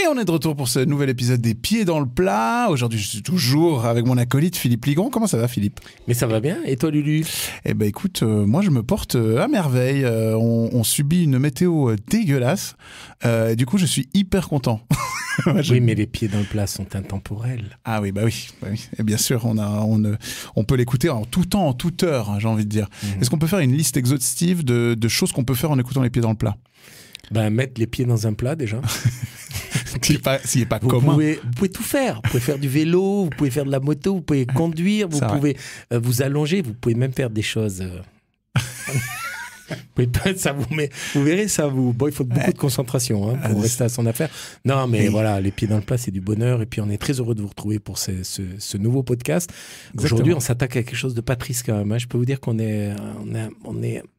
Et on est de retour pour ce nouvel épisode des Pieds dans le plat. Aujourd'hui, je suis toujours avec mon acolyte Philippe Ligon. Comment ça va, Philippe? Mais ça va bien. Et toi, Lulu? Eh ben, écoute, moi, je me porte à merveille. On subit une météo dégueulasse. Et du coup, je suis hyper content. Oui, mais les pieds dans le plat sont intemporels. Ah oui, bah oui. Et bien sûr, on peut l'écouter en tout temps, en toute heure, hein, j'ai envie de dire. Est-ce qu'on peut faire une liste exhaustive de choses qu'on peut faire en écoutant les pieds dans le plat? Ben, mettre les pieds dans un plat, déjà. S'il n'est pas vous commun. Vous pouvez tout faire. Vous pouvez faire du vélo, vous pouvez faire de la moto, vous pouvez conduire, vous pouvez vous allonger, vous pouvez même faire des choses... vous verrez, il faut beaucoup de concentration pour rester à son affaire. Non, mais voilà, les pieds dans le plat, c'est du bonheur. Et puis, on est très heureux de vous retrouver pour ce nouveau podcast. Exactement. Aujourd'hui, on s'attaque à quelque chose de pas triste quand même. Je peux vous dire qu'on est un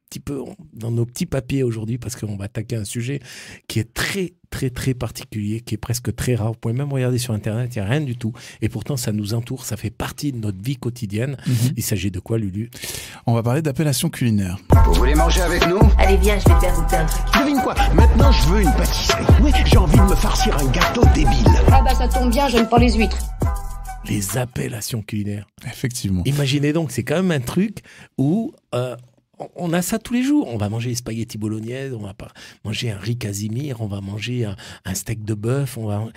petit peu dans nos petits papiers aujourd'hui parce qu'on va attaquer un sujet qui est très, très, très particulier, qui est presque très rare. Vous pouvez même regarder sur Internet, il n'y a rien du tout. Et pourtant, ça nous entoure, ça fait partie de notre vie quotidienne. Il s'agit de quoi, Lulu? On va parler d'appellation culinaire. Vous voulez manger avec nous? Allez, viens, je vais te faire goûter un truc. Devine quoi? Maintenant, je veux une pâtisserie. Oui, j'ai envie de me farcir un gâteau débile. Ah bah ça tombe bien, j'aime pas les huîtres. Les appellations culinaires. Effectivement. Imaginez donc, c'est quand même un truc où... on a ça tous les jours. On va manger des spaghettis bolognaises, on va manger un riz casimir, on va manger un steak de bœuf, on va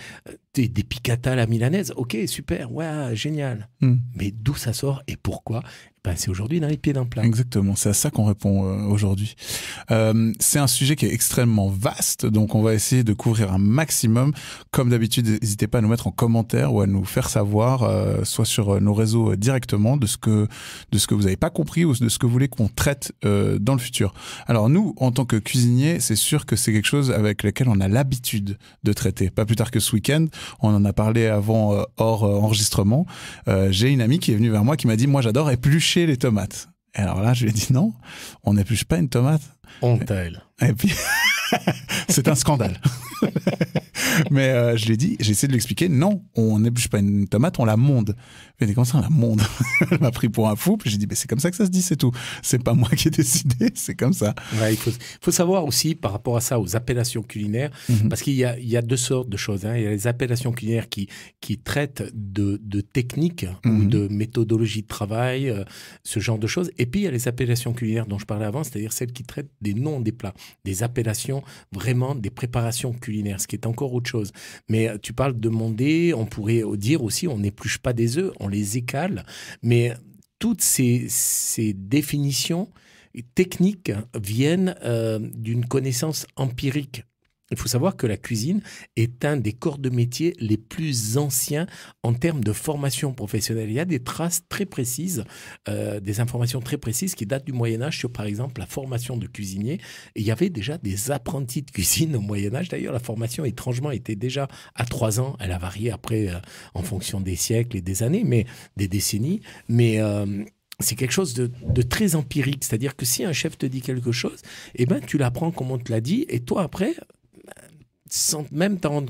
des piccata à la milanaise. Ok, super, ouais, génial. Mais d'où ça sort et pourquoi? C'est aujourd'hui dans les pieds d'un plat. Exactement, c'est à ça qu'on répond aujourd'hui. C'est un sujet qui est extrêmement vaste, donc on va essayer de couvrir un maximum. Comme d'habitude, n'hésitez pas à nous mettre en commentaire ou à nous faire savoir, soit sur nos réseaux directement, de ce que vous n'avez pas compris ou de ce que vous voulez qu'on traite dans le futur. Alors nous, en tant que cuisiniers, c'est sûr que c'est quelque chose avec lequel on a l'habitude de traiter. Pas plus tard que ce week-end, on en a parlé avant hors enregistrement. J'ai une amie qui est venue vers moi qui m'a dit « Moi, j'adore éplucher les tomates. » Et alors là, je lui ai dit « Non, on n'épluche pas une tomate. » Honte à elle. Et puis, c'est un scandale. Mais je lui ai dit, j'ai essayé de lui expliquer, non, on n'épluche pas une tomate, on la monde. Elle dit, comment ça, on la monde? Elle m'a pris pour un fou, puis j'ai dit, c'est comme ça que ça se dit, c'est tout. C'est pas moi qui ai décidé, c'est comme ça. Ouais, il faut savoir aussi, par rapport à ça, aux appellations culinaires, parce qu'il y a deux sortes de choses. Il y a les appellations culinaires qui traitent de techniques ou de méthodologie de travail, ce genre de choses. Et puis, il y a les appellations culinaires dont je parlais avant, c'est-à-dire celles qui traitent des noms des plats, des appellations vraiment des préparations culinaires, ce qui est encore autre chose. Mais tu parles de monder, on pourrait dire aussi, on n'épluche pas des œufs, on les écale. Mais toutes ces définitions techniques viennent d'une connaissance empirique. Il faut savoir que la cuisine est un des corps de métier les plus anciens en termes de formation professionnelle. Il y a des traces très précises, des informations très précises qui datent du Moyen-Âge sur, par exemple, la formation de cuisinier. Et il y avait déjà des apprentis de cuisine au Moyen-Âge. D'ailleurs, la formation, étrangement, était déjà à 3 ans. Elle a varié après en fonction des siècles et des années, mais des décennies. Mais... c'est quelque chose de très empirique. C'est-à-dire que si un chef te dit quelque chose, eh ben, tu l'apprends comme on te l'a dit. Et toi, après... sans même t'en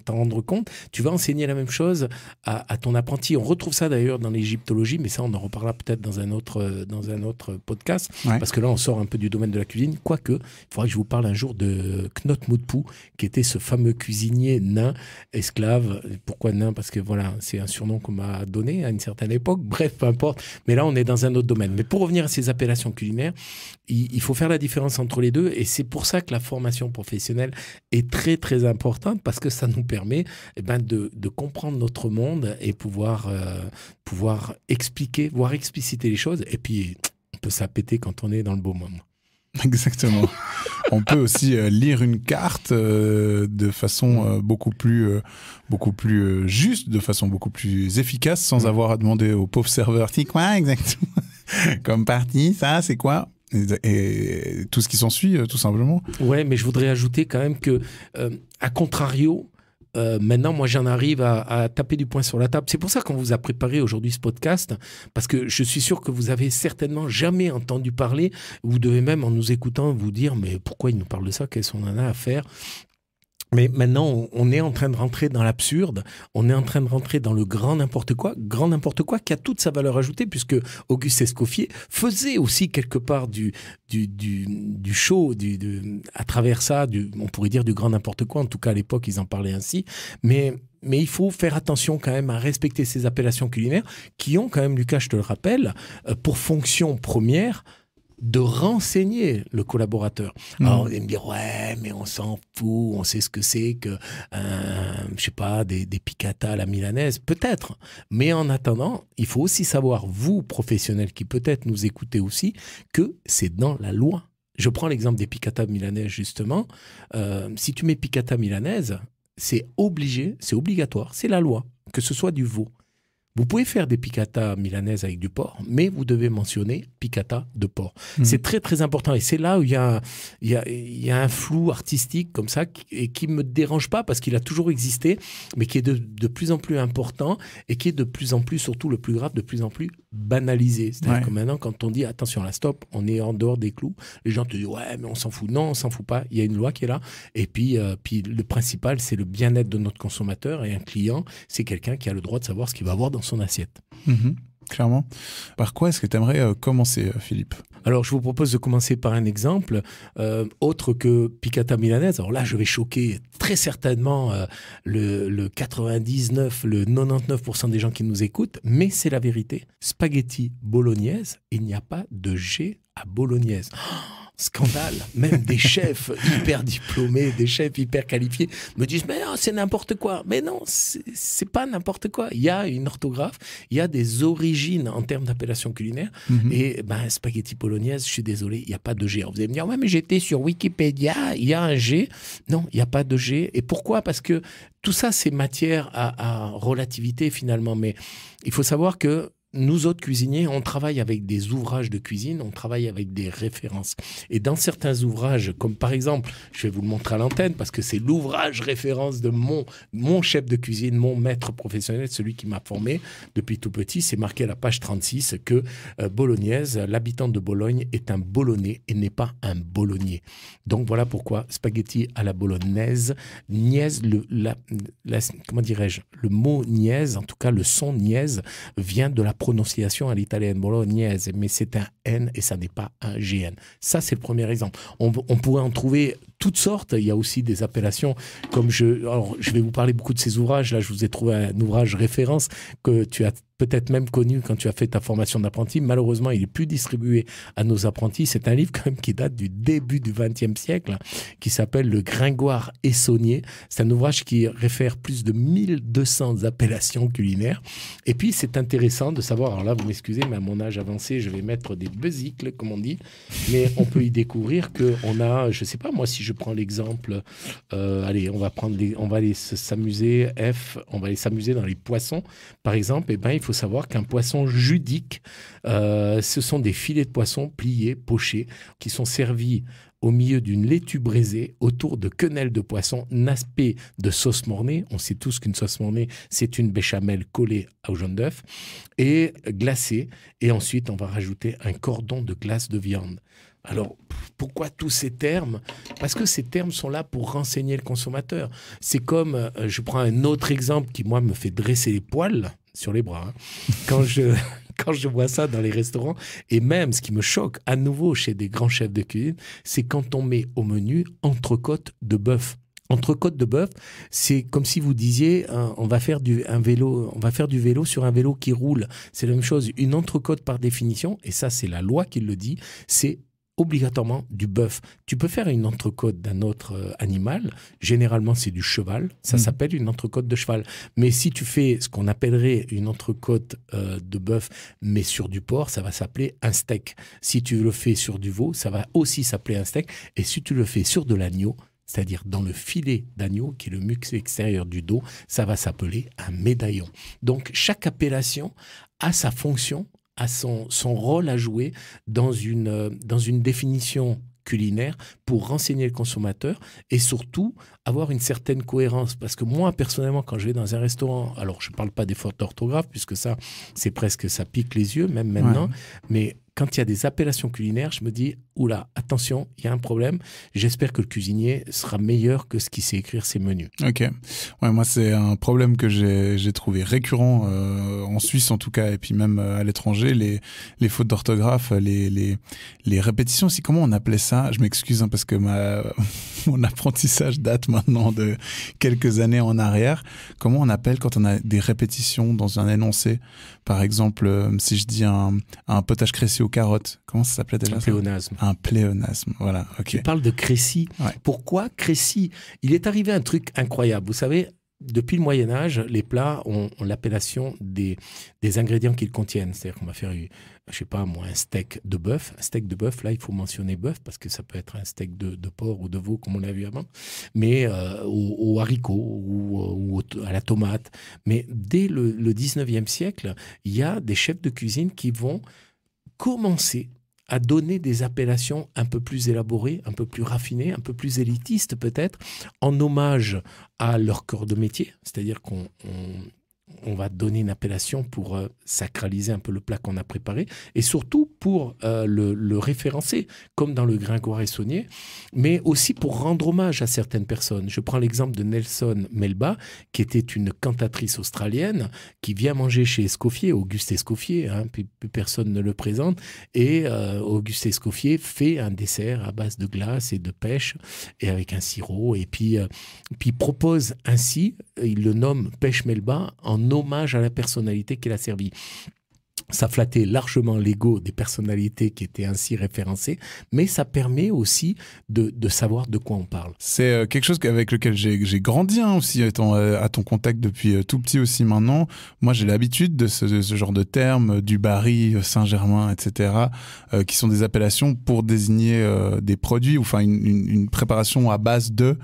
rendre compte, tu vas enseigner la même chose à ton apprenti. On retrouve ça d'ailleurs dans l'égyptologie, mais ça on en reparlera peut-être dans un autre podcast, parce que là on sort un peu du domaine de la cuisine, quoique il faudra que je vous parle un jour de Knot-Moutpou, qui était ce fameux cuisinier nain, esclave. Pourquoi nain? Parce que voilà, c'est un surnom qu'on m'a donné à une certaine époque, bref, peu importe, mais là on est dans un autre domaine. Mais pour revenir à ces appellations culinaires, il faut faire la différence entre les deux, et c'est pour ça que la formation professionnelle est très très importante, parce que ça nous permet de comprendre notre monde et pouvoir expliquer, voire expliciter les choses, et puis on peut s'appéter quand on est dans le beau moment. Exactement. On peut aussi lire une carte de façon beaucoup plus juste, de façon beaucoup plus efficace, sans avoir à demander au pauvre serveur « C'est quoi exactement comme partie, ça, c'est quoi ?» Et tout ce qui s'ensuit, tout simplement. Ouais, mais je voudrais ajouter quand même que, à contrario, maintenant, moi, j'en arrive à taper du poing sur la table. C'est pour ça qu'on vous a préparé aujourd'hui ce podcast, parce que je suis sûr que vous avez certainement jamais entendu parler. Vous devez même, en nous écoutant, vous dire « Mais pourquoi il nous parle de ça? Qu'est-ce qu'on en a à faire ?» Mais maintenant, on est en train de rentrer dans l'absurde, on est en train de rentrer dans le grand n'importe quoi qui a toute sa valeur ajoutée, puisque Auguste Escoffier faisait aussi quelque part du show, à travers ça, on pourrait dire du grand n'importe quoi, en tout cas à l'époque ils en parlaient ainsi, mais il faut faire attention quand même à respecter ces appellations culinaires qui ont quand même, Lucas, je te le rappelle, pour fonction première, de renseigner le collaborateur. Alors, vous allez me dire, ouais, mais on s'en fout, on sait ce que c'est que, je sais pas, des piccata à la milanaise, peut-être. Mais en attendant, il faut aussi savoir, vous, professionnels qui peut-être nous écoutez aussi, que c'est dans la loi. Je prends l'exemple des piccata milanaises, justement. Si tu mets piccata milanaise, c'est obligé, c'est obligatoire, c'est la loi, que ce soit du veau. Vous pouvez faire des piccata milanaises avec du porc, mais vous devez mentionner piccata de porc. C'est très, très important. Et c'est là où il y a un flou artistique comme ça qui ne me dérange pas parce qu'il a toujours existé, mais qui est de plus en plus important et qui est de plus en plus, surtout le plus grave, de plus en plus banalisé. C'est-à-dire que maintenant, quand on dit attention, là, stop, on est en dehors des clous, les gens te disent ouais, mais on s'en fout. Non, on s'en fout pas. Il y a une loi qui est là. Et puis le principal, c'est le bien-être de notre consommateur. Et un client, c'est quelqu'un qui a le droit de savoir ce qu'il va avoir dans son assiette. Clairement. Par quoi est-ce que tu aimerais commencer, Philippe ? Alors, je vous propose de commencer par un exemple autre que piccata milanaise. Alors là, je vais choquer très certainement le 99, le 99% des gens qui nous écoutent, mais c'est la vérité. Spaghetti bolognaise, il n'y a pas de G à bolognaise. Scandale, même des chefs hyper diplômés, des chefs hyper qualifiés me disent mais non, c'est n'importe quoi. Mais non, c'est pas n'importe quoi. Il y a une orthographe, il y a des origines en termes d'appellation culinaire. Et spaghetti bolognaise, je suis désolé, il n'y a pas de G. Alors vous allez me dire ouais, mais j'étais sur Wikipédia, il y a un G. Non, il n'y a pas de G. Et pourquoi ? Parce que tout ça, c'est matière à relativité finalement. Mais il faut savoir que nous autres cuisiniers, on travaille avec des ouvrages de cuisine, on travaille avec des références. Et dans certains ouvrages, comme par exemple, je vais vous le montrer à l'antenne, parce que c'est l'ouvrage référence de mon chef de cuisine, mon maître professionnel, celui qui m'a formé depuis tout petit, c'est marqué à la page 36 que bolognaise, l'habitant de Bologne est un Bolonais et n'est pas un Bolognier. Donc voilà pourquoi spaghetti à la bolognaise, niaise, comment dirais-je, le mot niaise, en tout cas le son niaise, vient de la prononciation à l'italienne, bolognaise, mais c'est un N et ça n'est pas un GN. Ça, c'est le premier exemple. On pourrait en trouver toutes sortes. Il y a aussi des appellations comme je vais vous parler beaucoup de ces ouvrages. Là, je vous ai trouvé un ouvrage référence que tu as peut-être même connu quand tu as fait ta formation d'apprenti. Malheureusement, il est plus distribué à nos apprentis. C'est un livre quand même qui date du début du XXe siècle, qui s'appelle Le Gringoire Essonnier. C'est un ouvrage qui réfère plus de 1200 appellations culinaires. Et puis, c'est intéressant de savoir, alors là, vous m'excusez, mais à mon âge avancé, je vais mettre des besicles, comme on dit, mais on peut y découvrir qu'on a, je sais pas, moi, si je prends l'exemple, allez, on va aller s'amuser, on va aller s'amuser dans les poissons, par exemple, et ben, il faut savoir qu'un poisson judique, ce sont des filets de poisson pliés, pochés, qui sont servis au milieu d'une laitue braisée, autour de quenelles de poisson, naspées de sauce mornay. On sait tous qu'une sauce mornay, c'est une béchamel collée au jaune d'œuf, et glacée. Et ensuite, on va rajouter un cordon de glace de viande. Alors, pourquoi tous ces termes ? Parce que ces termes sont là pour renseigner le consommateur. C'est comme, je prends un autre exemple qui, moi, me fait dresser les poils sur les bras. Quand je vois ça dans les restaurants, et même ce qui me choque à nouveau chez des grands chefs de cuisine, c'est quand on met au menu entrecôte de bœuf. Entrecôte de bœuf, c'est comme si vous disiez on va faire du vélo sur un vélo qui roule. C'est la même chose. Une entrecôte par définition, et ça c'est la loi qui le dit, c'est obligatoirement du bœuf. Tu peux faire une entrecôte d'un autre animal, généralement c'est du cheval, ça s'appelle une entrecôte de cheval. Mais si tu fais ce qu'on appellerait une entrecôte de bœuf, mais sur du porc, ça va s'appeler un steak. Si tu le fais sur du veau, ça va aussi s'appeler un steak. Et si tu le fais sur de l'agneau, c'est-à-dire dans le filet d'agneau, qui est le muscle extérieur du dos, ça va s'appeler un médaillon. Donc chaque appellation a sa fonction, a son rôle à jouer dans une définition culinaire pour renseigner le consommateur et surtout avoir une certaine cohérence. Parce que moi, personnellement, quand je vais dans un restaurant, alors je ne parle pas des fautes d'orthographe, puisque ça, c'est presque, ça pique les yeux, même maintenant, mais quand il y a des appellations culinaires, je me dis, oula, attention, il y a un problème. J'espère que le cuisinier sera meilleur que ce qui sait écrire ses menus. Ok. Ouais, moi, c'est un problème que j'ai trouvé récurrent en Suisse, en tout cas, et puis même à l'étranger, les fautes d'orthographe, les répétitions aussi. Comment on appelait ça? Je m'excuse, parce que mon apprentissage date maintenant de quelques années en arrière. Comment on appelle quand on a des répétitions dans un énoncé? Par exemple, si je dis un potage Crécy aux carottes, comment ça s'appelait déjà? Un pléonasme. Un pléonasme, voilà. Ok. Tu parles de Crécy. Ouais. Pourquoi Crécy? Il est arrivé un truc incroyable. Vous savez, depuis le Moyen-Âge, les plats ont l'appellation des ingrédients qu'ils contiennent. C'est-à-dire qu'on va faire, je sais pas moi, un steak de bœuf. Un steak de bœuf, là, il faut mentionner bœuf parce que ça peut être un steak de porc ou de veau, comme on l'a vu avant, mais au haricot ou à la tomate. Mais dès le 19e siècle, il y a des chefs de cuisine qui vont commencer à donner des appellations un peu plus élaborées, un peu plus raffinées, un peu plus élitistes peut-être, en hommage à leur corps de métier. C'est-à-dire qu'on va donner une appellation pour sacraliser un peu le plat qu'on a préparé et surtout pour le référencer, comme dans le Gringoire et Saunier, mais aussi pour rendre hommage à certaines personnes. Je prends l'exemple de Nelson Melba, qui était une cantatrice australienne qui vient manger chez Escoffier, Auguste Escoffier, plus personne ne le présente, et Auguste Escoffier fait un dessert à base de glace et de pêche et avec un sirop, et puis propose ainsi, il le nomme Pêche Melba, en hommage à la personnalité qu'il a servi. Ça flattait largement l'ego des personnalités qui étaient ainsi référencées, mais ça permet aussi de savoir de quoi on parle. C'est quelque chose avec lequel j'ai grandi aussi, étant à ton contact depuis tout petit aussi maintenant. Moi, j'ai l'habitude de ce genre de termes, du Barry, Saint-Germain, etc., qui sont des appellations pour désigner des produits, ou enfin une préparation à base de...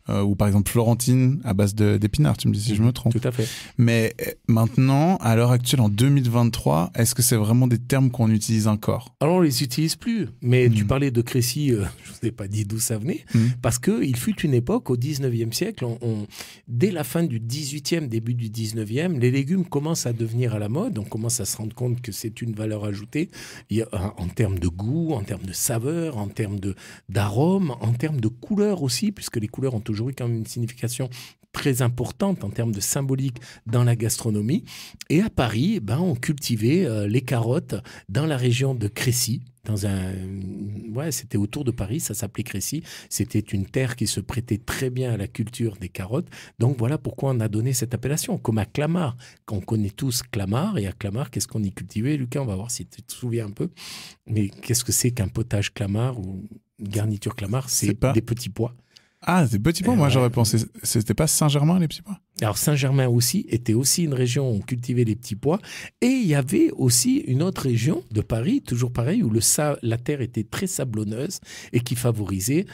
ou par exemple Florentine à base d'épinards, tu me dis si je me trompe. Tout à fait. Mais maintenant, à l'heure actuelle, en 2023, est-ce que c'est vraiment des termes qu'on utilise encore? Alors on les utilise plus, mais tu parlais de Crécy, je ne vous ai pas dit d'où ça venait, parce qu'il fut une époque, au 19e siècle, dès la fin du 18e, début du 19e, les légumes commencent à devenir à la mode, on commence à se rendre compte que c'est une valeur ajoutée en termes de goût, en termes de saveur, en termes d'arôme, en termes de couleur aussi, puisque les couleurs ont toujours eu quand même une signification très importante en termes de symbolique dans la gastronomie. Et à Paris, on cultivait les carottes dans la région de Crécy. C'était autour de Paris, ça s'appelait Crécy. C'était une terre qui se prêtait très bien à la culture des carottes. Donc voilà pourquoi on a donné cette appellation, comme à Clamart. On connaît tous Clamart, et à Clamart, qu'est-ce qu'on y cultivait? Lucas, on va voir si tu te souviens un peu. Mais qu'est-ce que c'est qu'un potage Clamart ou une garniture Clamart? C'est des petits pois. Ah, des petits pois, moi j'aurais pensé, c'était pas Saint-Germain les petits pois? Alors Saint-Germain était aussi une région où on cultivait les petits pois, et il y avait aussi une autre région de Paris, toujours pareil, où la terre était très sablonneuse et qui favorisait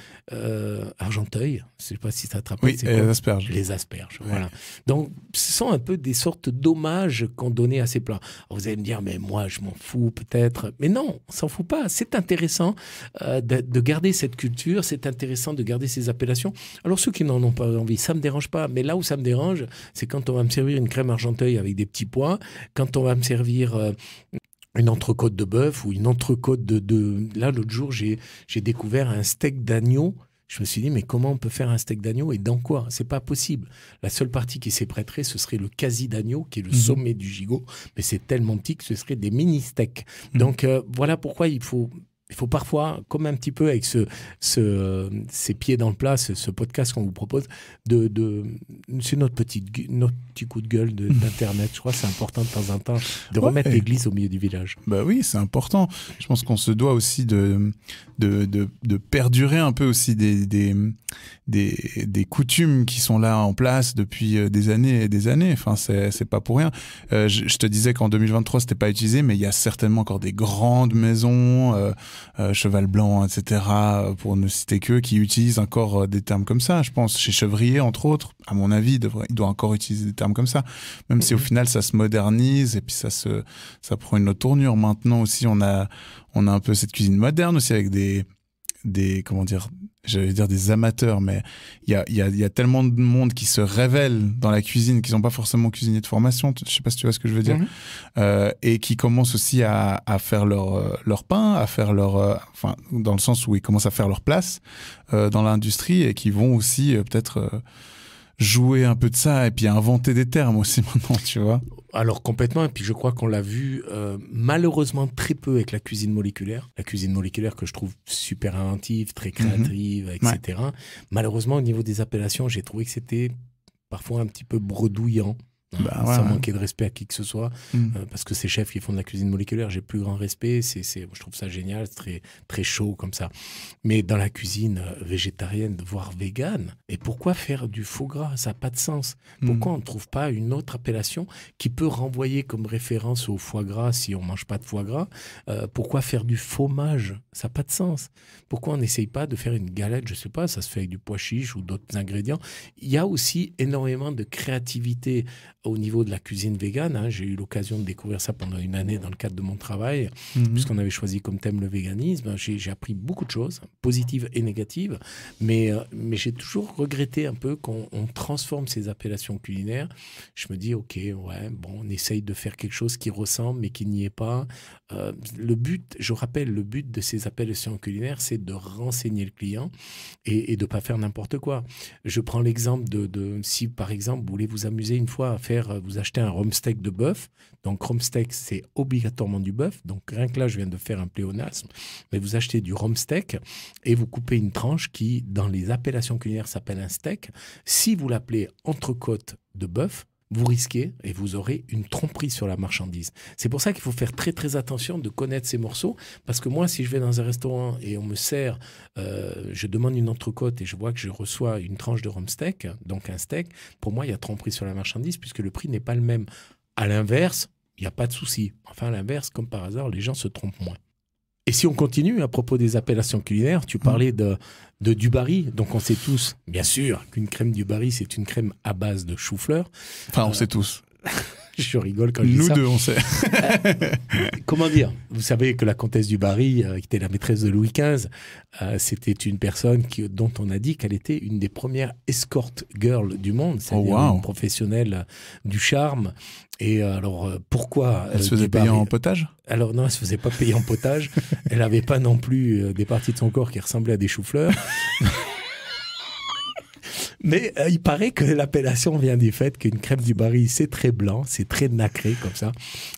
Argenteuil, je ne sais pas si ça te rappelle. Oui, et les asperges. Les asperges, voilà. Donc ce sont un peu des sortes d'hommages qu'on donnait à ces plats. Alors, vous allez me dire, mais moi je m'en fous peut-être, mais non, on s'en fout pas. C'est intéressant de garder cette culture, c'est intéressant de garder ces appellations. Alors ceux qui n'en ont pas envie, ça me dérange pas, mais là où ça me dérange, c'est quand on va me servir une crème Argenteuil avec des petits pois, quand on va me servir une entrecôte de bœuf ou une entrecôte de... Là, l'autre jour, j'ai découvert un steak d'agneau. Je me suis dit, mais comment on peut faire un steak d'agneau et dans quoi? C'est pas possible. La seule partie qui s'y prêterait, ce serait le quasi d'agneau, qui est le sommet du gigot, mais c'est tellement petit que ce serait des mini-steaks. Donc voilà pourquoi il faut parfois, comme un petit peu avec ces pieds dans le plat, ce podcast qu'on vous propose, c'est notre petit coup de gueule d'Internet. Je crois que c'est important de temps en temps de remettre l'église au milieu du village. Bah oui, c'est important. Je pense qu'on se doit aussi de perdurer un peu aussi des coutumes qui sont là en place depuis des années et des années. Enfin, c'est pas pour rien. Je te disais qu'en 2023, c'était pas utilisé, mais il y a certainement encore des grandes maisons, Cheval Blanc, etc., pour ne citer qu'eux, qui utilisent encore des termes comme ça. Je pense chez Chevrier, entre autres, à mon avis, il doit encore utiliser des termes comme ça, même si au final ça se modernise et puis ça prend une autre tournure. Maintenant aussi, on a un peu cette cuisine moderne aussi avec des comment dire, j'allais dire des amateurs, mais il y a tellement de monde qui se révèle dans la cuisine, qui sont pas forcément cuisiniers de formation, je sais pas si tu vois ce que je veux dire, et qui commencent aussi à faire leur pain, à faire enfin, dans le sens où ils commencent à faire leur place dans l'industrie, et qui vont aussi peut-être jouer un peu de ça, et puis inventer des termes aussi maintenant, tu vois. Alors complètement, et puis je crois qu'on l'a vu malheureusement très peu avec la cuisine moléculaire. La cuisine moléculaire que je trouve super inventive, très créative, etc. Ouais. Malheureusement, au niveau des appellations, j'ai trouvé que c'était parfois un petit peu bredouillant. Sans manquer de respect à qui que ce soit, parce que ces chefs qui font de la cuisine moléculaire, j'ai plus grand respect, je trouve ça génial, c'est très, très chaud comme ça. Mais dans la cuisine végétarienne, voire végane, et pourquoi faire du faux gras? Ça n'a pas de sens. Pourquoi on ne trouve pas une autre appellation qui peut renvoyer comme référence au foie gras si on ne mange pas de foie gras? Pourquoi faire du fromage? Ça n'a pas de sens. Pourquoi on n'essaye pas de faire une galette? Je ne sais pas, ça se fait avec du pois chiche ou d'autres ingrédients. Il y a aussi énormément de créativité au niveau de la cuisine végane. J'ai eu l'occasion de découvrir ça pendant une année dans le cadre de mon travail, puisqu'on avait choisi comme thème le véganisme. J'ai appris beaucoup de choses, positives et négatives, mais j'ai toujours regretté un peu qu'on transforme ces appellations culinaires. Je me dis, ok, ouais, bon, on essaye de faire quelque chose qui ressemble, mais qui n'y est pas. Le but, je rappelle, le but de ces appellations culinaires, c'est de renseigner le client et de ne pas faire n'importe quoi. Je prends l'exemple de si, par exemple, vous voulez vous amuser une fois à vous achetez un rumsteak de bœuf. Donc, rumsteak, c'est obligatoirement du bœuf. Donc, rien que là, je viens de faire un pléonasme. Mais vous achetez du rumsteak et vous coupez une tranche qui, dans les appellations culinaires, s'appelle un steak. Si vous l'appelez entrecôte de bœuf, vous risquez et vous aurez une tromperie sur la marchandise. C'est pour ça qu'il faut faire très très attention de connaître ces morceaux, parce que moi, si je vais dans un restaurant et on me sert, je demande une entrecôte et je vois que je reçois une tranche de rumsteak, donc un steak, pour moi, il y a tromperie sur la marchandise puisque le prix n'est pas le même. À l'inverse, il n'y a pas de souci. Enfin, à l'inverse, comme par hasard, les gens se trompent moins. Et si on continue à propos des appellations culinaires, tu parlais de du Barry. Donc on sait tous, bien sûr, qu'une crème du Barry, c'est une crème à base de chou-fleur. Enfin, on sait tous. Je rigole quand je dis ça. Nous deux, on sait. Comment dire? Vous savez que la comtesse du Barry, qui était la maîtresse de Louis XV, c'était une personne dont on a dit qu'elle était une des premières escort girls du monde, c'est-à-dire une professionnelle du charme. Et alors, pourquoi elle se faisait payer en potage? Alors non, elle se faisait pas payer en potage. Elle n'avait pas non plus des parties de son corps qui ressemblaient à des choux-fleurs. Mais il paraît que l'appellation vient du fait qu'une crème du Barry, c'est très blanc, c'est très nacré comme ça.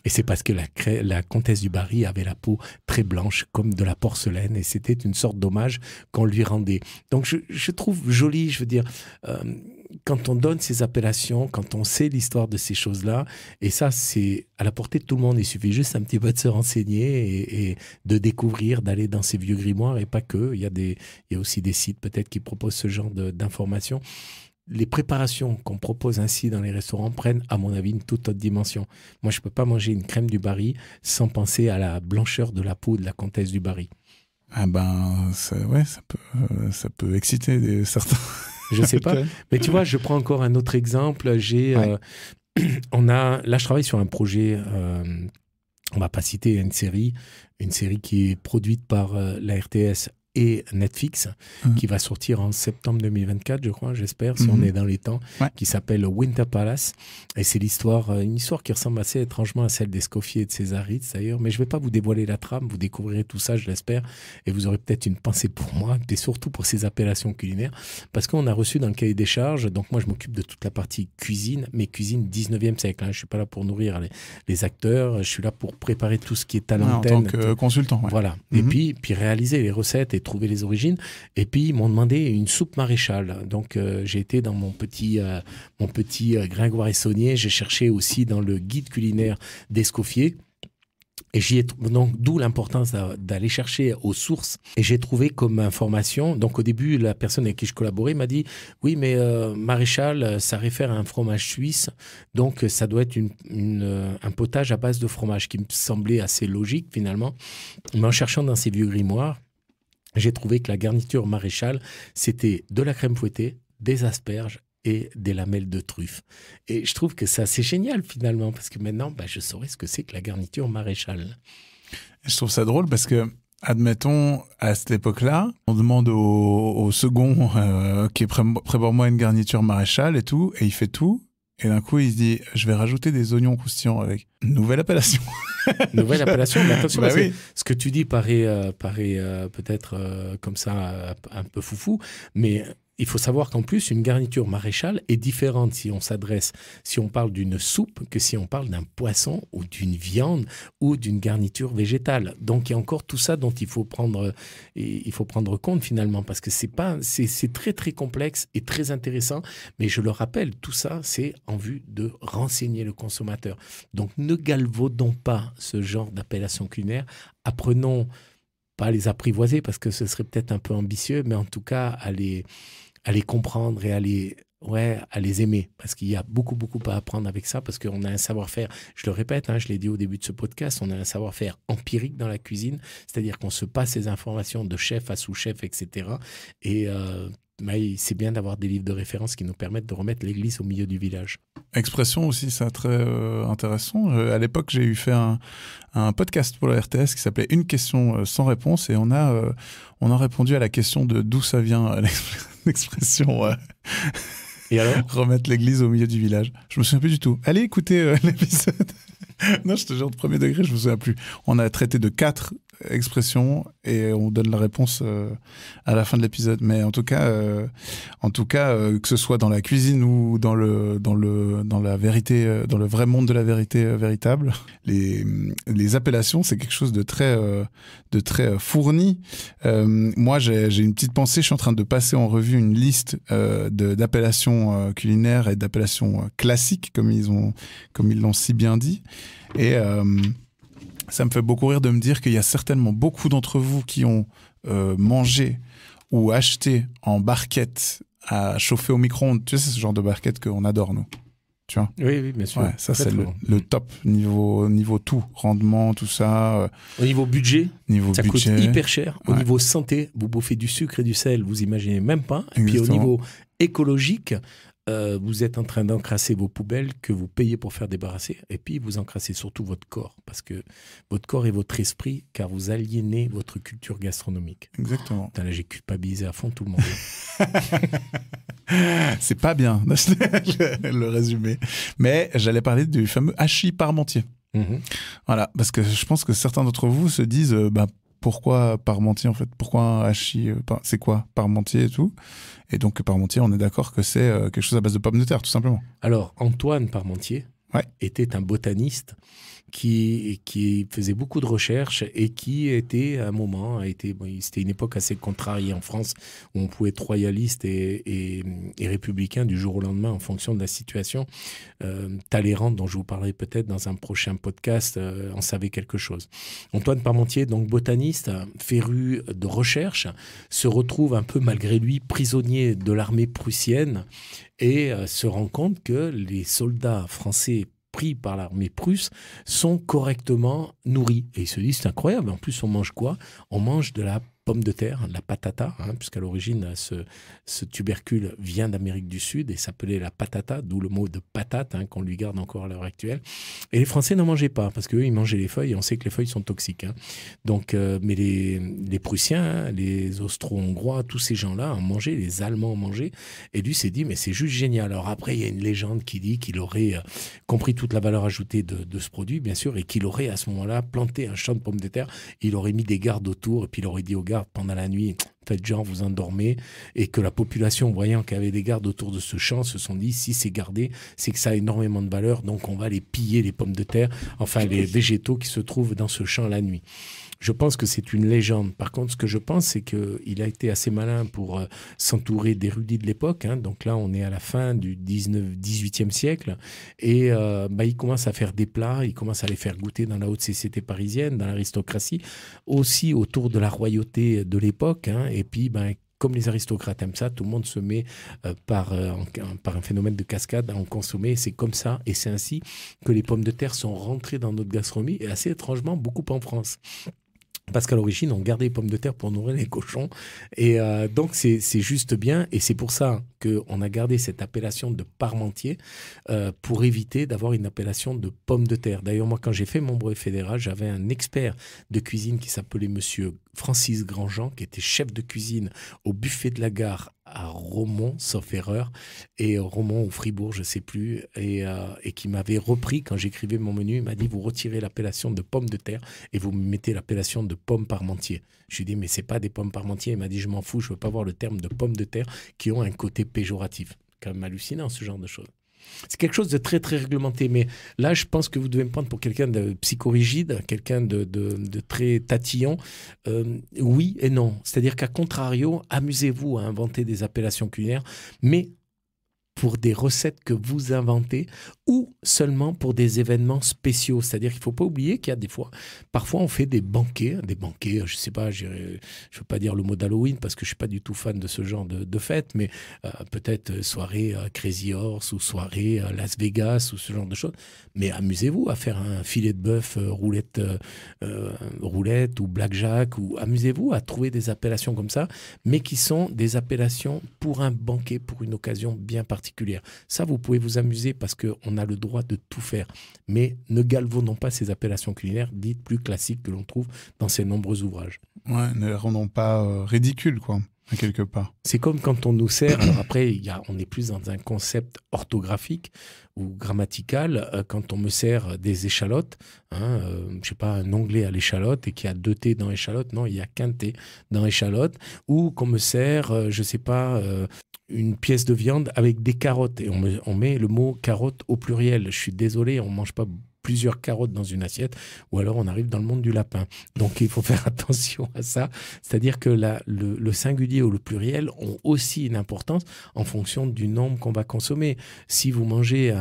Et c'est parce que la comtesse du Barry avait la peau très blanche, comme de la porcelaine. Et c'était une sorte d'hommage qu'on lui rendait. Donc je trouve joli, je veux dire, quand on donne ces appellations, quand on sait l'histoire de ces choses-là, et ça, c'est à la portée de tout le monde. Il suffit juste un petit peu de se renseigner et de découvrir, d'aller dans ces vieux grimoires, et pas que. Il y a aussi des sites peut-être qui proposent ce genre d'informations. Les préparations qu'on propose ainsi dans les restaurants prennent, à mon avis, une toute autre dimension. Moi, je ne peux pas manger une crème du Barry sans penser à la blancheur de la peau de la comtesse du Barry. Ah ben, ça peut exciter certains. Je sais pas. Mais tu vois, je prends encore un autre exemple. Là, je travaille sur un projet, on va pas citer une série qui est produite par la RTS et Netflix, qui va sortir en septembre 2024, je crois, j'espère, si on est dans les temps, qui s'appelle Winter Palace. Et c'est une histoire qui ressemble assez étrangement à celle d'Escoffier et de Césaritz, d'ailleurs. Mais je ne vais pas vous dévoiler la trame, vous découvrirez tout ça, je l'espère. Et vous aurez peut-être une pensée pour moi, et surtout pour ces appellations culinaires. Parce qu'on a reçu dans le cahier des charges, donc moi je m'occupe de toute la partie cuisine, mais cuisine 19e siècle. Je ne suis pas là pour nourrir les acteurs, je suis là pour préparer tout ce qui est à l'antenne. En tant que consultant. Ouais. Voilà. Et puis réaliser les recettes et trouver les origines. Et puis, ils m'ont demandé une soupe maréchale. Donc, j'ai été dans mon petit Gringoire et Saunier. J'ai cherché aussi dans le guide culinaire d'Escoffier. Et donc, d'où l'importance d'aller chercher aux sources. Et j'ai trouvé comme information, donc au début, la personne avec qui je collaborais m'a dit « Oui, mais maréchal, ça réfère à un fromage suisse, donc ça doit être un potage à base de fromage », qui me semblait assez logique finalement. Mais en cherchant dans ces vieux grimoires, j'ai trouvé que la garniture maréchal, c'était de la crème fouettée, des asperges et des lamelles de truffe. Et je trouve que c'est assez génial finalement, parce que maintenant, je saurais ce que c'est que la garniture maréchal. Je trouve ça drôle parce que admettons, à cette époque-là, on demande au second qui est prépare moi une garniture maréchal et tout, et il fait tout. Et d'un coup, il se dit, je vais rajouter des oignons croustillants avec une nouvelle appellation. Nouvelle appellation, mais attention, Bah parce que oui. ce que tu dis paraît peut-être comme ça un peu foufou, mais il faut savoir qu'en plus, une garniture maréchale est différente si on parle d'une soupe, que si on parle d'un poisson ou d'une viande ou d'une garniture végétale. Donc, il y a encore tout ça dont il faut prendre compte finalement, parce que c'est très, très complexe et très intéressant. Mais je le rappelle, tout ça, c'est en vue de renseigner le consommateur. Donc, ne galvaudons pas ce genre d'appellation culinaire. Apprenons, pas à les apprivoiser, parce que ce serait peut-être un peu ambitieux, mais en tout cas, à les comprendre et à les aimer, parce qu'il y a beaucoup, beaucoup à apprendre avec ça, parce qu'on a un savoir-faire, je le répète, je l'ai dit au début de ce podcast, on a un savoir-faire empirique dans la cuisine, c'est-à-dire qu'on se passe ces informations de chef à sous-chef, etc. Et c'est bien d'avoir des livres de référence qui nous permettent de remettre l'église au milieu du village. Expression aussi, c'est très intéressant. À l'époque, j'ai fait un podcast pour la RTS qui s'appelait Une question sans réponse, et on a répondu à la question de d'où ça vient l'expression Et alors remettre l'église au milieu du village. Je me souviens plus du tout. Allez écouter l'épisode. Non, je te jure, de premier degré, je me souviens plus. On a traité de 4 expressions et on donne la réponse à la fin de l'épisode. Mais en tout cas, que ce soit dans la cuisine ou dans la vérité, dans le vrai monde de la vérité véritable, les appellations, c'est quelque chose de très fourni. Moi, j'ai une petite pensée. Je suis en train de passer en revue une liste d'appellations culinaires et d'appellations classiques, comme ils l'ont si bien dit. Et ça me fait beaucoup rire de me dire qu'il y a certainement beaucoup d'entre vous qui ont mangé ou acheté en barquette à chauffer au micro-ondes. Tu sais, c'est ce genre de barquette qu'on adore, nous. Tu vois ? Oui, bien sûr. Ouais, ça, Très, c'est très bon. le top niveau tout. Rendement, tout ça. Au niveau budget, ça budget. coûte hyper cher. Au Ouais. niveau santé, vous bouffez du sucre et du sel, vous imaginez même pas. Et Exactement. puis au niveau écologique, vous êtes en train d'encrasser vos poubelles que vous payez pour faire débarrasser. Et puis vous encrassez surtout votre corps, parce que votre corps et votre esprit, car vous aliénez votre culture gastronomique. Exactement. Putain, là, j'ai culpabilisé à fond tout le monde. C'est pas bien, le résumé. Mais j'allais parler du fameux hachis parmentier. Mhm. Voilà, parce que je pense que certains d'entre vous se disent pourquoi parmentier en fait ? Pourquoi un hachis c'est quoi parmentier et tout ? Et donc parmentier, on est d'accord que c'est quelque chose à base de pommes de terre, tout simplement. Alors, Antoine Parmentier était un botaniste qui faisait beaucoup de recherches et qui était, à un moment, c'était une époque assez contrariée en France, où on pouvait être royaliste et républicain du jour au lendemain en fonction de la situation. Talleyrand, dont je vous parlerai peut-être dans un prochain podcast, en savait quelque chose. Antoine Parmentier, donc botaniste, féru de recherche, se retrouve un peu malgré lui prisonnier de l'armée prussienne et se rend compte que les soldats français pris par l'armée prusse sont correctement nourris. Et il se dit, c'est incroyable. En plus, on mange quoi ? On mange de la pomme de terre, de la patata, puisqu'à l'origine, ce tubercule vient d'Amérique du Sud et s'appelait la patata, d'où le mot de patate qu'on lui garde encore à l'heure actuelle. Et les Français n'en mangeaient pas, parce qu'eux, ils mangeaient les feuilles, et on sait que les feuilles sont toxiques. Donc, mais les Prussiens, les Austro-Hongrois, tous ces gens-là en mangeaient, les Allemands en mangeaient, et lui s'est dit, mais c'est juste génial. Alors après, il y a une légende qui dit qu'il aurait compris toute la valeur ajoutée de ce produit, bien sûr, et qu'il aurait à ce moment-là planté un champ de pommes de terre, il aurait mis des gardes autour, et puis il aurait dit aux gardes pendant la nuit, faites genre vous endormez, et que la population, voyant qu'il y avait des gardes autour de ce champ, se sont dit, si c'est gardé, c'est que ça a énormément de valeur, donc on va les piller, les pommes de terre, enfin les végétaux qui se trouvent dans ce champ la nuit. Je pense que c'est une légende. Par contre, ce que je pense, c'est qu'il a été assez malin pour s'entourer d'érudits de l'époque. Donc là, on est à la fin du 18e siècle. Et il commence à faire des plats, il commence à les faire goûter dans la haute société parisienne, dans l'aristocratie, aussi autour de la royauté de l'époque. Et puis, comme les aristocrates aiment ça, tout le monde se met par un phénomène de cascade à en consommer. C'est comme ça et c'est ainsi que les pommes de terre sont rentrées dans notre gastronomie et assez étrangement beaucoup en France. Parce qu'à l'origine, on gardait les pommes de terre pour nourrir les cochons. Et donc, c'est juste bien. Et c'est pour ça qu'on a gardé cette appellation de parmentier pour éviter d'avoir une appellation de pommes de terre. D'ailleurs, moi, quand j'ai fait mon brevet fédéral, j'avais un expert de cuisine qui s'appelait monsieur Francis Grandjean, qui était chef de cuisine au buffet de la gare à Romont, sauf erreur, et Romont ou Fribourg, je ne sais plus, et qui m'avait repris quand j'écrivais mon menu. Il m'a dit, vous retirez l'appellation de pommes de terre et vous mettez l'appellation de pommes parmentier. Je lui ai dit, mais ce n'est pas des pommes parmentier. Il m'a dit, je m'en fous, je ne veux pas voir le terme de pommes de terre qui ont un côté péjoratif. Quand même hallucinant, ce genre de choses. C'est quelque chose de très, très réglementé. Mais là, je pense que vous devez me prendre pour quelqu'un de psychorigide, quelqu'un de très tatillon. Oui et non. C'est-à-dire qu'à contrario, amusez-vous à inventer des appellations culinaires, mais pour des recettes que vous inventez ou seulement pour des événements spéciaux. C'est-à-dire qu'il ne faut pas oublier qu'il y a des fois, parfois on fait des banquets, je ne sais pas, je ne veux pas dire le mot d'Halloween parce que je ne suis pas du tout fan de ce genre de fête, mais peut-être soirée Crazy Horse ou soirée Las Vegas ou ce genre de choses. Mais amusez-vous à faire un filet de bœuf roulette ou blackjack, ou amusez-vous à trouver des appellations comme ça, mais qui sont des appellations pour un banquet, pour une occasion bien particulière. Ça, vous pouvez vous amuser parce qu'on a le droit de tout faire. Mais ne galvaudons pas ces appellations culinaires dites plus classiques que l'on trouve dans ces nombreux ouvrages. Ouais, ne les rendons pas ridicules, quoi, à quelque part. C'est comme quand on nous sert, alors après, on est plus dans un concept orthographique ou grammatical, quand on me sert des échalotes, je ne sais pas, un onglet à l'échalote et qu'il y a 2 T dans échalote, non, il n'y a qu'un T dans échalote, ou qu'on me sert, je ne sais pas, une pièce de viande avec des carottes et on met le mot carotte au pluriel. Je suis désolé, on ne mange pas plusieurs carottes dans une assiette, ou alors on arrive dans le monde du lapin. Donc il faut faire attention à ça. C'est-à-dire que le singulier ou le pluriel ont aussi une importance en fonction du nombre qu'on va consommer. Si vous mangez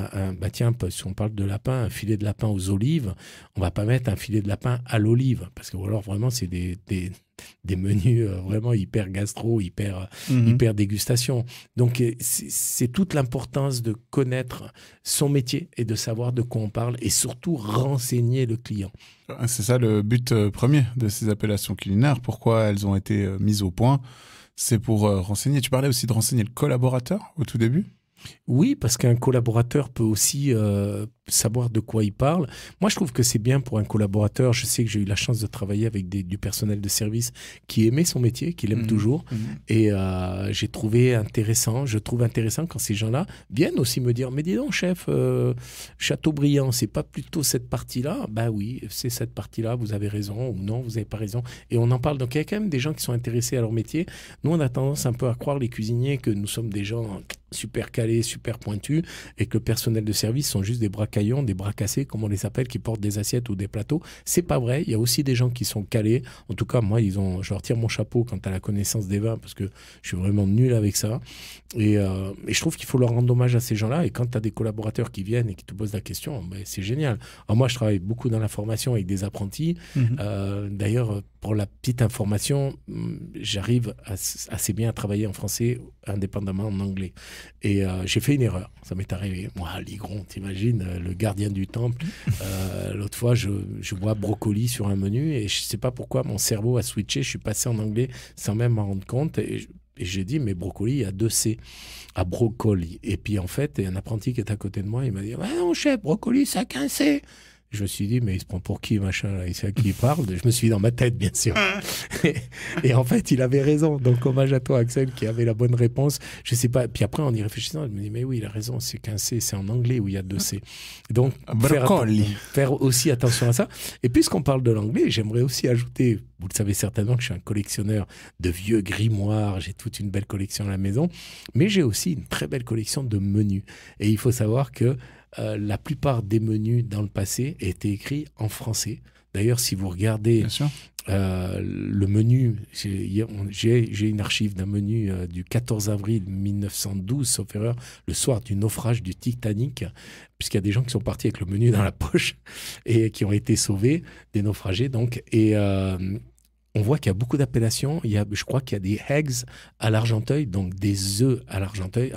si on parle de lapin, un filet de lapin aux olives, on ne va pas mettre un filet de lapin à l'olive, parce que alors vraiment c'est des menus vraiment hyper gastro, hyper dégustation. Donc c'est toute l'importance de connaître son métier et de savoir de quoi on parle et surtout renseigner le client. C'est ça le but premier de ces appellations culinaires. Pourquoi elles ont été mises au point? C'est pour renseigner. Tu parlais aussi de renseigner le collaborateur au tout début? Oui, parce qu'un collaborateur peut aussi savoir de quoi il parle. Moi, je trouve que c'est bien pour un collaborateur. Je sais que j'ai eu la chance de travailler avec du personnel de service qui aimait son métier, qui l'aime toujours. Et je trouve intéressant quand ces gens-là viennent aussi me dire, mais dis donc, chef, Chateaubriand, c'est pas plutôt cette partie-là? Ben oui, c'est cette partie-là, vous avez raison, ou non, vous n'avez pas raison. Et on en parle. Donc, il y a quand même des gens qui sont intéressés à leur métier. Nous, on a tendance un peu à croire, les cuisiniers, que nous sommes des gens super calés, super pointus, et que le personnel de service sont juste des bras caillons, des bras cassés, comme on les appelle, qui portent des assiettes ou des plateaux. C'est pas vrai. Il y a aussi des gens qui sont calés. En tout cas, moi, je leur tire mon chapeau quant à la connaissance des vins, parce que je suis vraiment nul avec ça. Et je trouve qu'il faut leur rendre hommage à ces gens-là. Et quand tu as des collaborateurs qui viennent et qui te posent la question, c'est génial. Alors moi, je travaille beaucoup dans la formation avec des apprentis. D'ailleurs, pour la petite information, j'arrive assez bien à travailler en français, indépendamment en anglais. Et j'ai fait une erreur. Ça m'est arrivé. Moi, Ligron, t'imagines, le gardien du temple. L'autre fois, je vois brocoli sur un menu et je ne sais pas pourquoi mon cerveau a switché. Je suis passé en anglais sans même m'en rendre compte. Et j'ai dit, mais brocoli, il y a 2 C à brocoli. Et puis, en fait, il y a un apprenti qui est à côté de moi. Il m'a dit, ouais, non, chef, brocoli, ça a qu'un C. Je me suis dit, mais il se prend pour qui, machin, là, il sait à qui il parle. Je me suis dit dans ma tête, bien sûr. Et en fait, il avait raison. Donc, hommage à toi, Axel, qui avait la bonne réponse. Je sais pas. Puis après, en y réfléchissant, je me dis, mais oui, il a raison, c'est qu'un C, c'est en anglais où il y a 2 C. Donc, faire aussi attention à ça. Et puisqu'on parle de l'anglais, j'aimerais aussi ajouter, vous le savez certainement que je suis un collectionneur de vieux grimoires, j'ai toute une belle collection à la maison, mais j'ai aussi une très belle collection de menus. Et il faut savoir que la plupart des menus dans le passé étaient écrits en français. D'ailleurs, si vous regardez le menu, j'ai une archive d'un menu du 14 avril 1912, sauf erreur, le soir du naufrage du Titanic, puisqu'il y a des gens qui sont partis avec le menu dans la poche et qui ont été sauvés, des naufragés donc. Et on voit qu'il y a beaucoup d'appellations. Je crois qu'il y a des eggs à l'argenteuil, donc des œufs à l'argenteuil,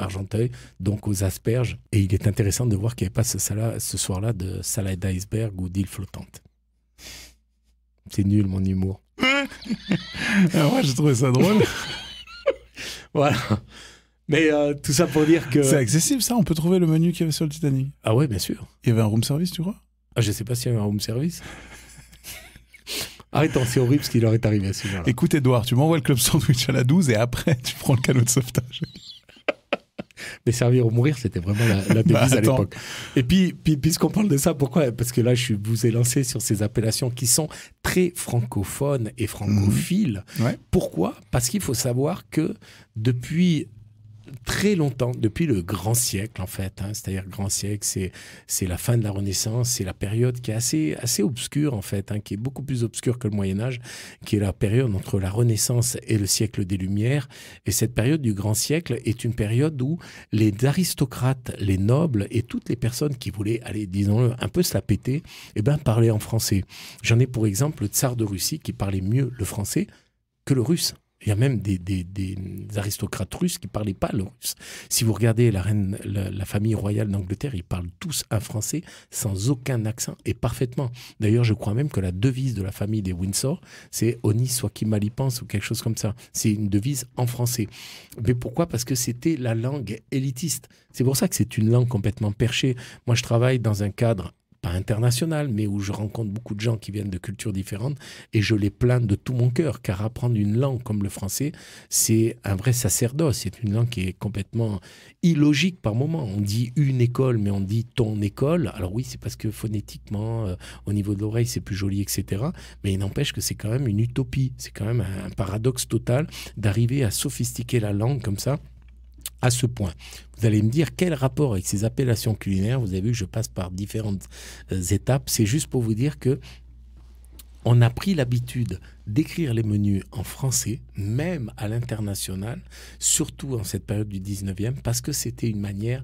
donc aux asperges. Et il est intéressant de voir qu'il n'y avait pas ce soir-là de salade d'iceberg ou d'île flottante. C'est nul, mon humour. Alors moi, j'ai trouvé ça drôle. Voilà. Mais tout ça pour dire que... C'est accessible, ça? On peut trouver le menu qu'il y avait sur le Titanic? Ah ouais, bien sûr. Il y avait un room service, tu crois? Ah, je sais pas s'il y avait un room service. Arrête, c'est horrible ce qui leur est arrivé à ce genre-là. Écoute, Edouard, tu m'envoies le club sandwich à la 12 et après, tu prends le canot de sauvetage. Mais servir ou mourir, c'était vraiment la devise à l'époque. Et puis, puisqu'on parle de ça, pourquoi? Parce que là, je vous ai lancé sur ces appellations qui sont très francophones et francophiles. Ouais. Pourquoi? Parce qu'il faut savoir que depuis très longtemps, depuis le grand siècle en fait, c'est-à-dire grand siècle, c'est la fin de la Renaissance, c'est la période qui est assez obscure en fait, qui est beaucoup plus obscure que le Moyen-Âge, qui est la période entre la Renaissance et le siècle des Lumières. Et cette période du grand siècle est une période où les aristocrates, les nobles et toutes les personnes qui voulaient aller, disons-le, un peu se la péter, parlaient en français. J'en ai pour exemple le tsar de Russie qui parlait mieux le français que le russe. Il y a même des aristocrates russes qui ne parlaient pas le russe. Si vous regardez la famille royale d'Angleterre, ils parlent tous un français sans aucun accent et parfaitement. D'ailleurs, je crois même que la devise de la famille des Windsor, c'est « Honi soit qui mal y pense » ou quelque chose comme ça. C'est une devise en français. Mais pourquoi? Parce que c'était la langue élitiste. C'est pour ça que c'est une langue complètement perchée. Moi, je travaille dans un cadre pas international, mais où je rencontre beaucoup de gens qui viennent de cultures différentes et je les plains de tout mon cœur, car apprendre une langue comme le français, c'est un vrai sacerdoce. C'est une langue qui est complètement illogique par moments. On dit une école, mais on dit ton école. Alors oui, c'est parce que phonétiquement, au niveau de l'oreille, c'est plus joli, etc. Mais il n'empêche que c'est quand même une utopie. C'est quand même un paradoxe total d'arriver à sophistiquer la langue comme ça, à ce point. Vous allez me dire quel rapport avec ces appellations culinaires. Vous avez vu que je passe par différentes étapes. C'est juste pour vous dire que on a pris l'habitude d'écrire les menus en français, même à l'international, surtout en cette période du 19e, parce que c'était une manière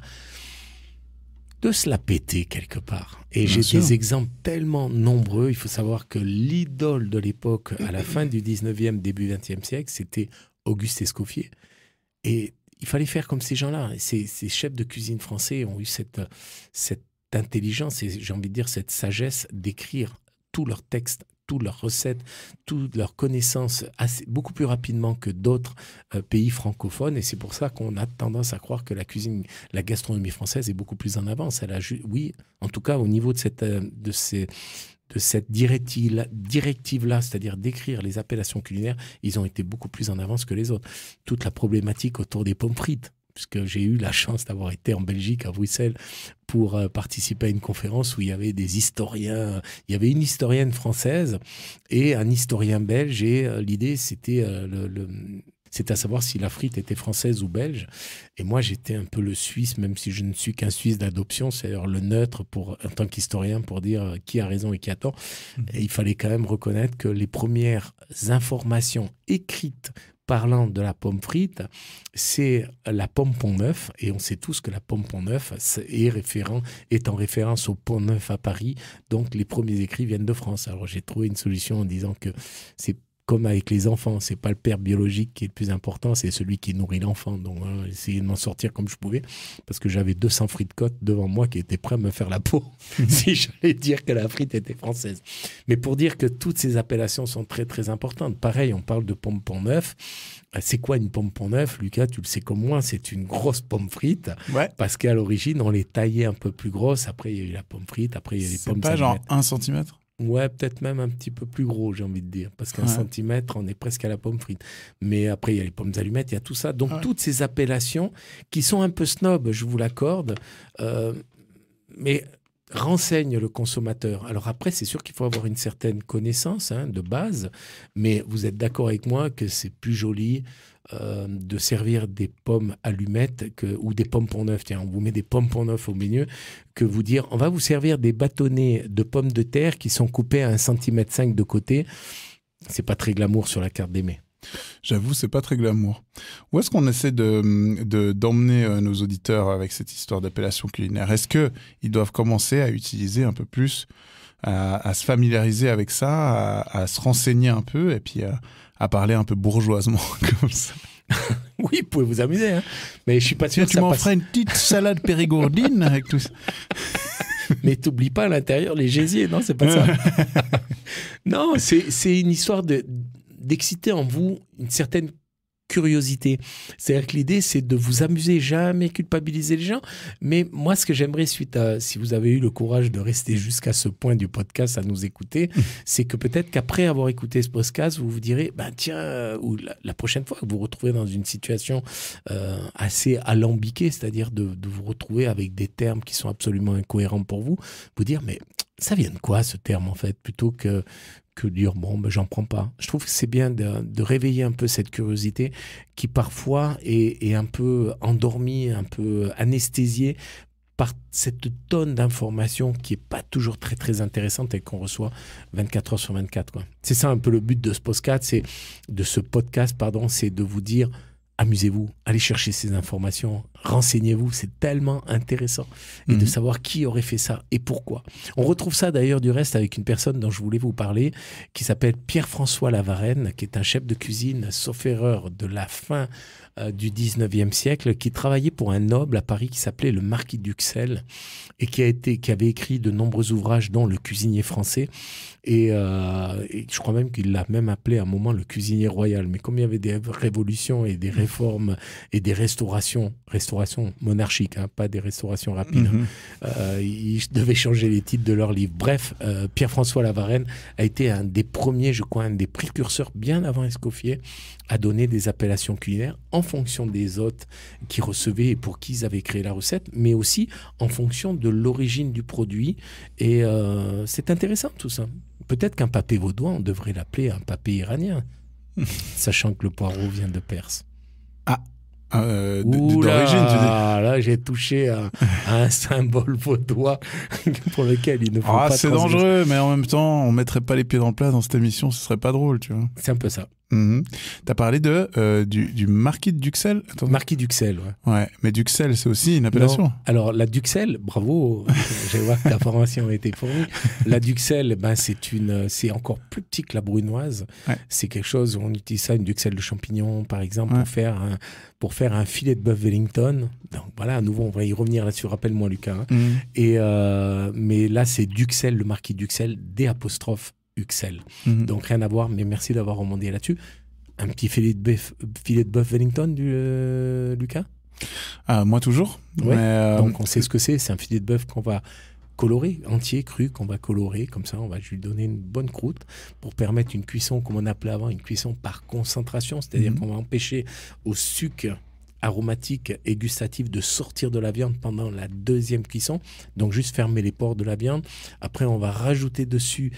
de se la péter quelque part. Et j'ai des exemples tellement nombreux. Il faut savoir que l'idole de l'époque, à la fin du 19e, début 20e siècle, c'était Auguste Escoffier. Et il fallait faire comme ces gens-là. Ces chefs de cuisine français ont eu cette intelligence et, j'ai envie de dire, cette sagesse d'écrire tous leurs textes, toutes leurs recettes, toutes leurs connaissances beaucoup plus rapidement que d'autres pays francophones. Et c'est pour ça qu'on a tendance à croire que la gastronomie française est beaucoup plus en avance. Oui, en tout cas, au niveau de cette directive-là, c'est-à-dire d'écrire les appellations culinaires, ils ont été beaucoup plus en avance que les autres. Toute la problématique autour des pommes frites, puisque j'ai eu la chance d'avoir été en Belgique, à Bruxelles, pour participer à une conférence où il y avait des historiens. Il y avait une historienne française et un historien belge, et l'idée, c'était c'est à savoir si la frite était française ou belge. Et moi, j'étais un peu le Suisse, même si je ne suis qu'un Suisse d'adoption, c'est-à-dire le neutre en tant qu'historien pour dire qui a raison et qui a tort. Et il fallait quand même reconnaître que les premières informations écrites parlant de la pomme frite, c'est la pomme Pont-Neuf. Et on sait tous que la pomme Pont-Neuf est en référence au Pont-Neuf à Paris. Donc, les premiers écrits viennent de France. Alors, j'ai trouvé une solution en disant que c'est comme avec les enfants, c'est pas le père biologique qui est le plus important, c'est celui qui nourrit l'enfant. Donc, j'ai essayé de m'en sortir comme je pouvais, parce que j'avais 200 frites côtes devant moi qui étaient prêts à me faire la peau si j'allais dire que la frite était française. Mais pour dire que toutes ces appellations sont très, très importantes. Pareil, on parle de pomme Pont-Neuf. C'est quoi une pomme Pont-Neuf, Lucas? Tu le sais comme moi, c'est une grosse pomme frite. Ouais. Parce qu'à l'origine, on les taillait un peu plus grosses. Après, il y a eu la pomme frite. Après, il y a les pommes. C'est pas genre 1 cm? Ouais, peut-être même un petit peu plus gros, j'ai envie de dire. Parce qu'un centimètre, on est presque à la pomme frite. Mais après, il y a les pommes allumettes, il y a tout ça. Donc, toutes ces appellations qui sont un peu snob, je vous l'accorde, mais renseignent le consommateur. Alors après, c'est sûr qu'il faut avoir une certaine connaissance de base, mais vous êtes d'accord avec moi que c'est plus joli de servir des pommes allumettes ou des pommes Pont-Neuf. Tiens, on vous met des pommes Pont-Neuf au milieu, que vous dire, on va vous servir des bâtonnets de pommes de terre qui sont coupés à 1,5 cm de côté. C'est pas très glamour sur la carte des mets. J'avoue, c'est pas très glamour. Où est-ce qu'on essaie d'emmener nos auditeurs avec cette histoire d'appellation culinaire? Est-ce qu'ils doivent commencer à utiliser un peu plus, à se familiariser avec ça, à se renseigner un peu et puis à parler un peu bourgeoisement comme ça? Oui, vous pouvez vous amuser, mais je suis pas sûr que ça passe. Tu m'en ferais une petite salade périgourdine avec tout ça. Mais t'oublies pas à l'intérieur les gésiers, non, c'est pas ça. Non, c'est une histoire d'exciter en vous une certaine curiosité. C'est-à-dire que l'idée, c'est de vous amuser, jamais culpabiliser les gens. Mais moi, ce que j'aimerais, suite à, si vous avez eu le courage de rester jusqu'à ce point du podcast à nous écouter, c'est que peut-être qu'après avoir écouté ce podcast, vous vous direz, ben tiens, ou la prochaine fois que vous vous retrouvez dans une situation assez alambiquée, c'est-à-dire de vous retrouver avec des termes qui sont absolument incohérents pour vous, vous dire, mais ça vient de quoi ce terme en fait, plutôt que dire bon, ben, j'en prends pas. Je trouve que c'est bien de réveiller un peu cette curiosité qui parfois est un peu endormie, un peu anesthésiée par cette tonne d'informations qui est pas toujours très très intéressante et qu'on reçoit 24 heures sur 24 quoi. C'est ça un peu le but de ce podcast, c'est de vous dire amusez-vous, allez chercher ces informations, renseignez-vous, c'est tellement intéressant. Et de savoir qui aurait fait ça et pourquoi. On retrouve ça d'ailleurs du reste avec une personne dont je voulais vous parler, qui s'appelle Pierre-François Lavarenne, qui est un chef de cuisine, sauf erreur, de la fin du 19e siècle, qui travaillait pour un noble à Paris qui s'appelait le marquis d'Uxelles et qui avait écrit de nombreux ouvrages, dont Le cuisinier français. Et je crois même qu'il l'a même appelé à un moment le cuisinier royal. Mais comme il y avait des révolutions et des réformes et des restaurations monarchiques, hein, pas des restaurations rapides, il devait changer les titres de leurs livres. Bref, Pierre-François Lavarenne a été un des premiers, je crois, un des précurseurs, bien avant Escoffier, à donner des appellations culinaires en fonction des hôtes qui recevaient et pour qui ils avaient créé la recette, mais aussi en fonction de l'origine du produit. Et c'est intéressant tout ça. Peut-être qu'un papé vaudois, on devrait l'appeler un papé iranien, sachant que le poireau vient de Perse. D'origine, tu dis. Là, j'ai touché à un symbole vaudois pour lequel il ne faut pas... C'est dangereux, mais en même temps, on mettrait pas les pieds dans le plat dans cette émission, ce serait pas drôle, tu vois. C'est un peu ça. T'as parlé du marquis d'Uxelles. Marquis d'Uxelles, ouais. Ouais, mais d'Uxelles, c'est aussi une appellation. Non. Alors, la Duxelles, bravo, je vois que ta formation a été fournie. La Duxelles, ben, c'est encore plus petit que la brunoise. Ouais. C'est quelque chose, on utilise ça, une Duxelles de champignons, par exemple, pour faire un filet de bœuf Wellington. Donc voilà, à nouveau, on va y revenir là-dessus, rappelle-moi Lucas. Hein. Mais là, c'est Duxelles, le marquis d'Uxelles, D'. Uxelles. Donc rien à voir, mais merci d'avoir remonté là-dessus. Un petit filet de bœuf Wellington, Lucas? Moi toujours. Ouais. Mais donc on sait ce que c'est. C'est un filet de bœuf qu'on va colorer, entier, cru, qu'on va colorer. Comme ça, on va lui donner une bonne croûte pour permettre une cuisson, comme on appelait avant, une cuisson par concentration. C'est-à-dire qu'on va empêcher au sucre aromatique et gustatif de sortir de la viande pendant la deuxième cuisson. Donc juste fermer les pores de la viande. Après, on va rajouter dessus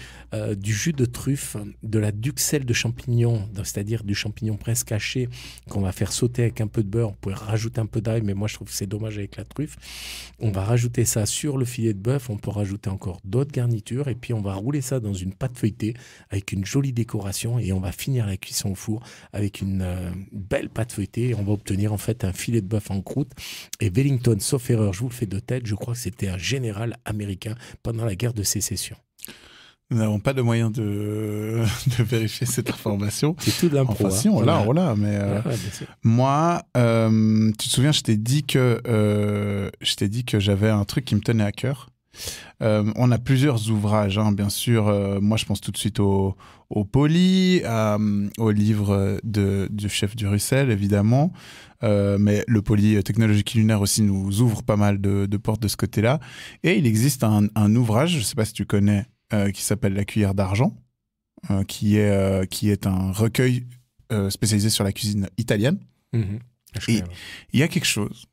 du jus de truffe, de la duxelle de champignon, c'est-à-dire du champignon presque haché qu'on va faire sauter avec un peu de beurre. On pourrait rajouter un peu d'ail, mais moi je trouve que c'est dommage avec la truffe. On va rajouter ça sur le filet de bœuf. On peut rajouter encore d'autres garnitures et puis on va rouler ça dans une pâte feuilletée avec une jolie décoration et on va finir la cuisson au four avec une belle pâte feuilletée et on va obtenir en fait un filet de bœuf en croûte. Et Wellington, sauf erreur, je vous le fais de tête, je crois que c'était un général américain pendant la guerre de sécession. Nous n'avons pas de moyen de vérifier cette information. C'est tout de l'impro. Enfin, si, on l'a, mais moi, tu te souviens, je t'ai dit que j'avais un truc qui me tenait à cœur. On a plusieurs ouvrages, hein, bien sûr. Moi, je pense tout de suite au Poli, au livre du chef du Russell, évidemment. Mais le Poli technologie culinaire aussi nous ouvre pas mal de portes de ce côté-là. Et il existe un ouvrage, je ne sais pas si tu connais, qui s'appelle La cuillère d'argent, qui est un recueil spécialisé sur la cuisine italienne. Et il y a quelque chose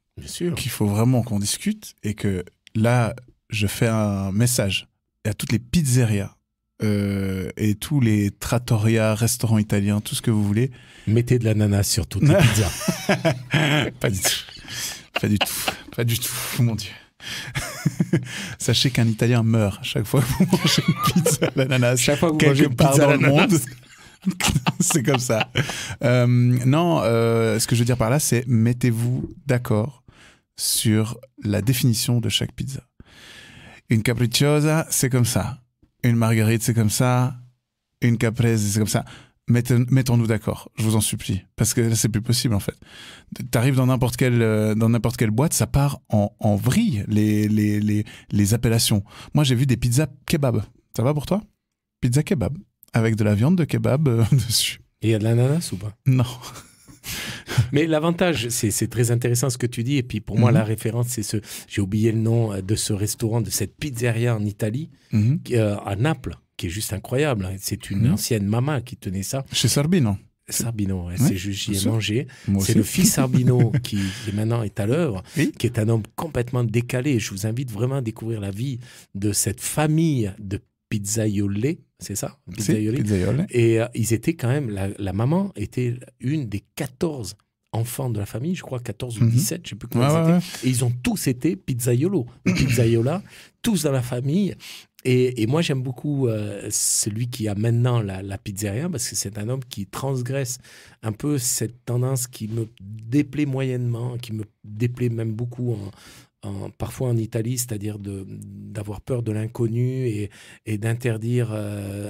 qu'il faut vraiment qu'on discute et que là, je fais un message à toutes les pizzerias et tous les trattoria, restaurants italiens, tout ce que vous voulez. Mettez de l'ananas sur toutes les pizzas. Pas du tout. Pas du tout, mon Dieu. Sachez qu'un Italien meurt chaque fois que vous mangez une pizza à l'ananas. Chaque fois que vous mangez une pizza pizza dans le monde. C'est comme ça. Ce que je veux dire par là, c'est mettez-vous d'accord sur la définition de chaque pizza. Une capricciosa, c'est comme ça. Une marguerite, c'est comme ça. Une caprese, c'est comme ça. Mettons-nous d'accord, je vous en supplie. Parce que là, c'est plus possible, en fait. T'arrives dans n'importe quelle boîte, ça part en vrille, les appellations. Moi, j'ai vu des pizzas kebab. Ça va pour toi? Pizza kebab. Avec de la viande de kebab dessus. Et il y a de l'ananas ou pas? Non. Mais l'avantage, c'est très intéressant ce que tu dis. Et puis pour moi, la référence, c'est j'ai oublié le nom de ce restaurant, de cette pizzeria en Italie, à Naples, qui est juste incroyable. C'est une ancienne maman qui tenait ça. Chez Sarbino. Sarbino, Ouais, c'est juste, j'y ai mangé. Moi C'est aussi. le fils Sarbino qui maintenant est à l'œuvre, Oui. qui est un homme complètement décalé. Je vous invite vraiment à découvrir la vie de cette famille de pizzaioli, c'est ça? Pizzaioli. Pizzaioli. Et ils étaient quand même, la maman était une des 14 enfants de la famille, je crois 14 ou 17, je ne sais plus comment ils étaient. Et ils ont tous été pizzaiolo ou pizzaiola, tous dans la famille. Et moi, j'aime beaucoup celui qui a maintenant la pizzeria, parce que c'est un homme qui transgresse un peu cette tendance qui me déplaît moyennement, qui me déplaît même beaucoup parfois en Italie, c'est-à-dire d'avoir peur de l'inconnu et d'interdire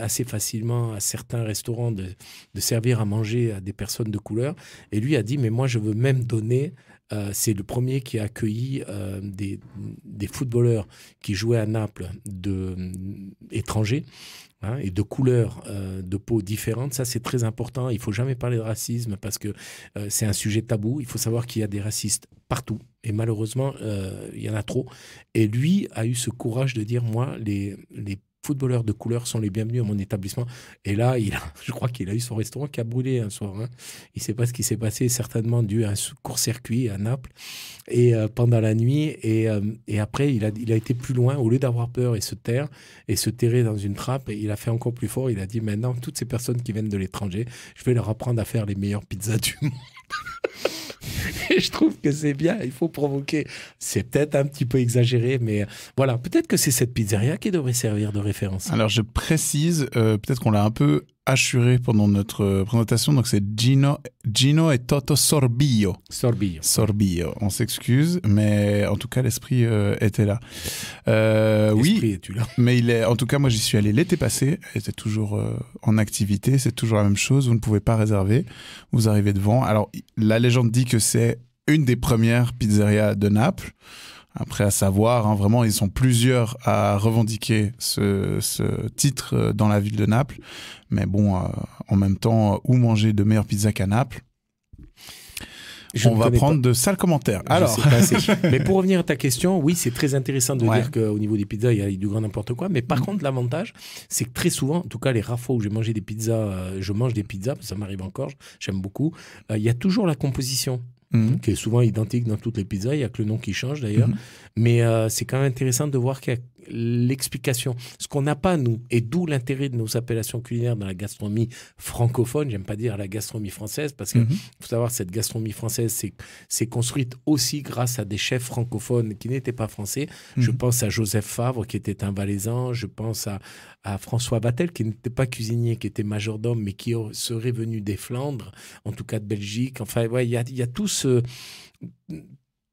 assez facilement à certains restaurants de servir à manger à des personnes de couleur. Et lui a dit, mais moi, je veux même donner... c'est le premier qui a accueilli des footballeurs qui jouaient à Naples étrangers et de couleurs de peau différentes. Ça, c'est très important. Il ne faut jamais parler de racisme parce que c'est un sujet tabou. Il faut savoir qu'il y a des racistes partout. Et malheureusement, il y en a trop. Et lui a eu ce courage de dire, moi, les footballeurs de couleur sont les bienvenus à mon établissement. Et là, je crois qu'il a eu son restaurant qui a brûlé un soir. Il ne sait pas ce qui s'est passé, certainement dû à un court-circuit à Naples et pendant la nuit. Et après, il a été plus loin. Au lieu d'avoir peur et se taire et se terrer dans une trappe, il a fait encore plus fort. Il a dit, maintenant, toutes ces personnes qui viennent de l'étranger, je vais leur apprendre à faire les meilleures pizzas du monde. Et je trouve que c'est bien, il faut provoquer. C'est peut-être un petit peu exagéré, mais voilà, peut-être que c'est cette pizzeria qui devrait servir de référence. Alors, je précise, peut-être qu'on l'a un peu assuré pendant notre présentation, donc c'est Gino et Toto Sorbillo. Sorbillo, on s'excuse, mais en tout cas, l'esprit était là. L'esprit oui, est-tu là? mais en tout cas, moi, j'y suis allé l'été passé, elle était toujours en activité, c'est toujours la même chose, vous ne pouvez pas réserver, vous arrivez devant. Alors, la légende dit que c'est une des premières pizzerias de Naples. Après, à savoir, vraiment, ils sont plusieurs à revendiquer ce titre dans la ville de Naples. Mais bon, en même temps, où manger de meilleures pizzas qu'à Naples? On va prendre de sales commentaires. Alors, mais pour revenir à ta question, oui, c'est très intéressant de dire qu'au niveau des pizzas, il y a du grand n'importe quoi. Mais par contre, l'avantage, c'est que très souvent, en tout cas, les rares fois où j'ai mangé des pizzas, je mange des pizzas, ça m'arrive encore, j'aime beaucoup. Il y a toujours la composition. Qui est souvent identique dans toutes les pizzas. Il n'y a que le nom qui change d'ailleurs. Mais c'est quand même intéressant de voir qu'il y a l'explication. Ce qu'on n'a pas, nous, et d'où l'intérêt de nos appellations culinaires dans la gastronomie francophone. J'aime pas dire la gastronomie française parce qu'il faut savoir cette gastronomie française, c'est construite aussi grâce à des chefs francophones qui n'étaient pas français. Je pense à Joseph Favre qui était un Valaisan. Je pense à François Vatel qui n'était pas cuisinier, qui était majordome, mais qui serait venu des Flandres, en tout cas de Belgique. Enfin, ouais, il y a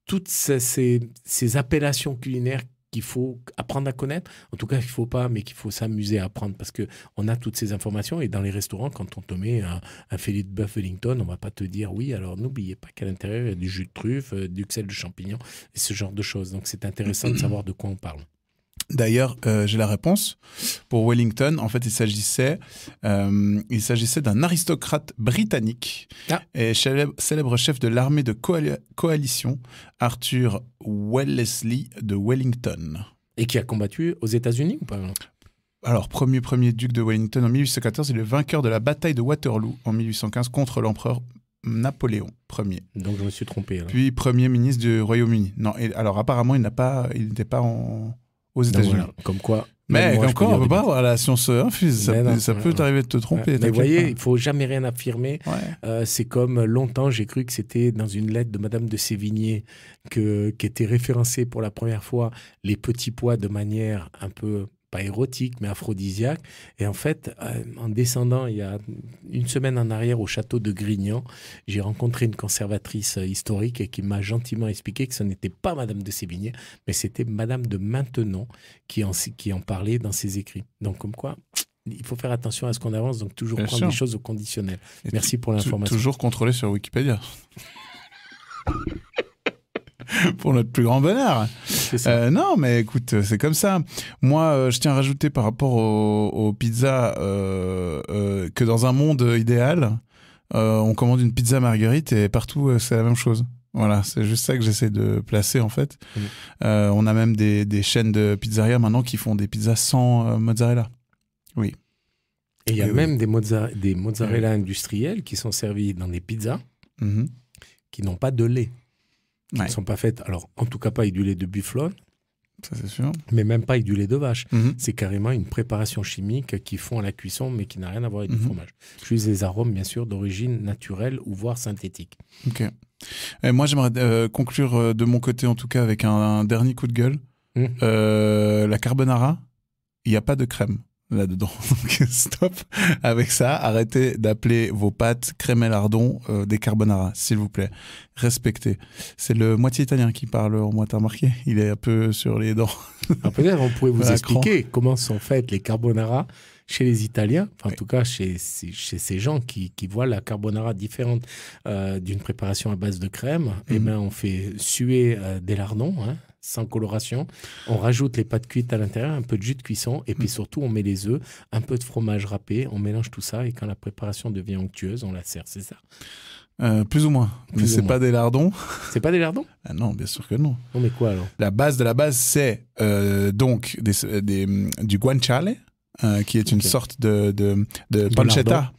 toutes ces appellations culinaires qu'il faut apprendre à connaître. En tout cas, il ne faut pas, mais qu'il faut s'amuser à apprendre parce qu'on a toutes ces informations. Et dans les restaurants, quand on te met un filet de bœuf Wellington, on ne va pas te dire oui, alors n'oubliez pas qu'à l'intérieur, il y a du jus de truffe, du xel de champignons et ce genre de choses. Donc, c'est intéressant de savoir de quoi on parle. D'ailleurs, j'ai la réponse. Pour Wellington, en fait, il s'agissait d'un aristocrate britannique et célèbre chef de l'armée de coalition, Arthur Wellesley de Wellington. Et qui a combattu aux États-Unis ou pas? Alors, premier duc de Wellington en 1814, il est le vainqueur de la bataille de Waterloo en 1815 contre l'empereur Napoléon Ier. Donc je me suis trompé. Alors. Puis premier ministre du Royaume-Uni. Non, alors apparemment, il n'était pas aux États-Unis. Voilà, comme quoi. Mais comme quoi, on ne peut pas avoir la science infuse. Ça peut t'arriver de te tromper. Mais vous voyez, il ne faut jamais rien affirmer. C'est comme longtemps, j'ai cru que c'était dans une lettre de Madame de Sévigné qu'étaient référencés pour la première fois les petits pois de manière un peu, pas érotique, mais aphrodisiaque. Et en fait, en descendant il y a une semaine en arrière au château de Grignan, j'ai rencontré une conservatrice historique et qui m'a gentiment expliqué que ce n'était pas Madame de Sévigné, mais c'était Madame de Maintenon qui en parlait dans ses écrits. Donc comme quoi, il faut faire attention à ce qu'on avance, donc toujours prendre les choses au conditionnel. Merci pour l'information. Toujours contrôler sur Wikipédia. Pour notre plus grand bonheur. Non, mais écoute, c'est comme ça. Moi, je tiens à rajouter par rapport aux pizzas que dans un monde idéal, on commande une pizza marguerite et partout c'est la même chose. Voilà, c'est juste ça que j'essaie de placer en fait. On a même des chaînes de pizzeria maintenant qui font des pizzas sans mozzarella. Oui. Et il y a même des mozzarella industriels qui sont servis dans des pizzas qui n'ont pas de lait. Qui ne sont pas faites, alors en tout cas pas avec du lait de buffalo. Ça c'est sûr. Mais même pas avec du lait de vache. C'est carrément une préparation chimique qu'ils font à la cuisson, mais qui n'a rien à voir avec du fromage. Juste des arômes, bien sûr, d'origine naturelle ou voire synthétique. Ok. Et moi, j'aimerais conclure de mon côté, en tout cas, avec un dernier coup de gueule. La carbonara, il n'y a pas de crème là-dedans. Donc stop avec ça. Arrêtez d'appeler vos pâtes crème et lardon des carbonara, s'il vous plaît. Respectez. C'est le moitié italien qui parle, au moins t'as remarqué. Il est un peu sur les dents. Alors peut-être on pourrait vous expliquer comment sont faites les carbonara chez les Italiens, enfin, en tout cas chez ces gens qui voient la carbonara différente d'une préparation à base de crème. Eh ben, on fait suer des lardons, sans coloration. On rajoute les pâtes cuites à l'intérieur, un peu de jus de cuisson, et puis surtout, on met les œufs, un peu de fromage râpé, on mélange tout ça, et quand la préparation devient onctueuse, on la sert, c'est ça? Plus ou moins. Mais c'est pas des lardons. C'est pas des lardons? Ah non, bien sûr que non. Non, mais quoi alors? La base de la base, c'est donc du guanciale, qui est une sorte de pancetta.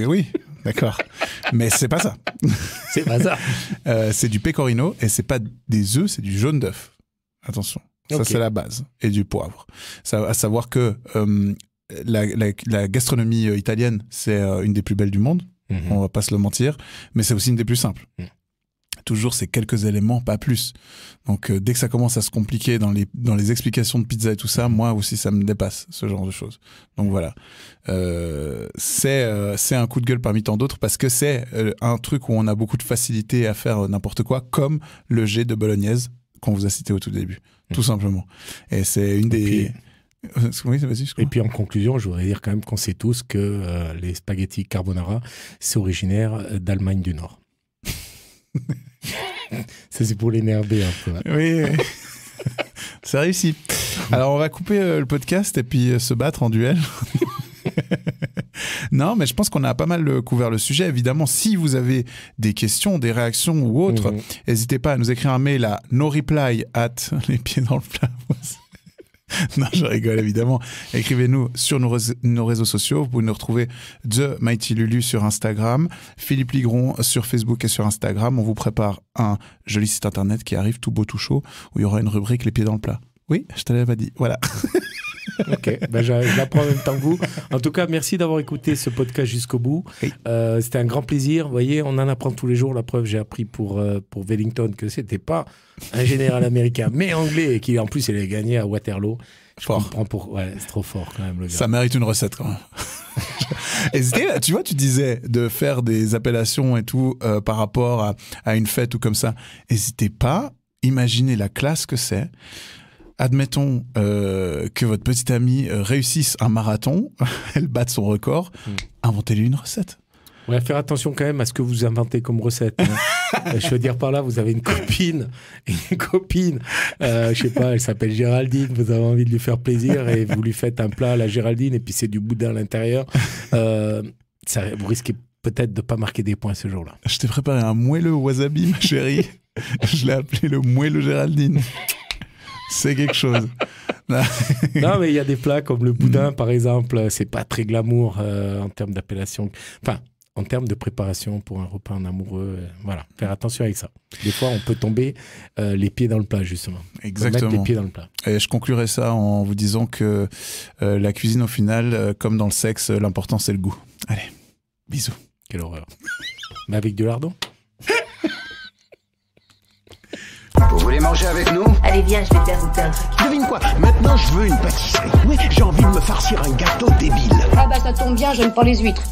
Oui, d'accord. Mais c'est pas ça. C'est pas ça. C'est du pecorino et c'est pas des œufs, c'est du jaune d'œuf. Attention, ça c'est la base. Et du poivre. Ça, à savoir que la gastronomie italienne, c'est une des plus belles du monde. On va pas se le mentir, mais c'est aussi une des plus simples. Toujours ces quelques éléments, pas plus. Donc dès que ça commence à se compliquer dans les explications de pizza et tout ça, moi aussi ça me dépasse, ce genre de choses. Donc voilà, c'est un coup de gueule parmi tant d'autres parce que c'est un truc où on a beaucoup de facilité à faire n'importe quoi, comme le jet de bolognaise qu'on vous a cité au tout début, tout simplement. Et c'est une des... Oui, vas-y, et puis en conclusion, je voudrais dire quand même qu'on sait tous que les spaghettis carbonara, c'est originaire d'Allemagne du Nord. Ça, c'est pour l'énerver un peu. Oui. C'est réussi. Alors, on va couper le podcast et puis se battre en duel. Non, mais je pense qu'on a pas mal couvert le sujet. Évidemment, si vous avez des questions, des réactions ou autres, n'hésitez pas à nous écrire un mail à noreply@lespieddansplat. Non, je rigole évidemment. Écrivez-nous sur nos réseaux sociaux. Vous pouvez nous retrouver The Mighty Lulu sur Instagram, Philippe Ligron sur Facebook et sur Instagram. On vous prépare un joli site internet qui arrive tout beau tout chaud où il y aura une rubrique Les pieds dans le plat. Oui, je te l'avais dit. Voilà. Ok, ben je l'apprends en même temps que vous. En tout cas, merci d'avoir écouté ce podcast jusqu'au bout. Oui. C'était un grand plaisir. Vous voyez, on en apprend tous les jours. La preuve, j'ai appris pour Wellington que c'était pas un général américain, mais anglais, et qui en plus il a gagné à Waterloo. Je comprends pour. Ouais, c'est trop fort quand même le gars. Ça mérite une recette quand même. Hésitez, tu vois, tu disais de faire des appellations et tout par rapport à une fête ou comme ça. N'hésitez pas. Imaginez la classe que c'est. Admettons que votre petite amie réussisse un marathon, elle batte son record, inventez-lui une recette. Ouais, faire attention quand même à ce que vous inventez comme recette. Je veux dire par là, vous avez une copine, je sais pas, elle s'appelle Géraldine, vous avez envie de lui faire plaisir et vous lui faites un plat à la Géraldine et puis c'est du boudin à l'intérieur. Vous risquez peut-être de pas marquer des points ce jour-là. Je t'ai préparé un moelleux wasabi, ma chérie. Je l'ai appelé le moelleux Géraldine. C'est quelque chose. Non, mais il y a des plats comme le boudin, par exemple. C'est pas très glamour en termes d'appellation. Enfin, en termes de préparation pour un repas en amoureux. Voilà, faire attention avec ça. Des fois, on peut tomber les pieds dans le plat, justement. Exactement. Mettre les pieds dans le plat. Et je conclurai ça en vous disant que la cuisine, au final, comme dans le sexe, l'important, c'est le goût. Allez, bisous. Quelle horreur. Mais avec du lardon. Vous voulez manger avec nous? Allez, viens, je vais te faire goûter un truc. Devine quoi? Maintenant, je veux une pâtisserie. Oui, j'ai envie de me farcir un gâteau débile. Ah bah ça tombe bien, j'aime pas les huîtres.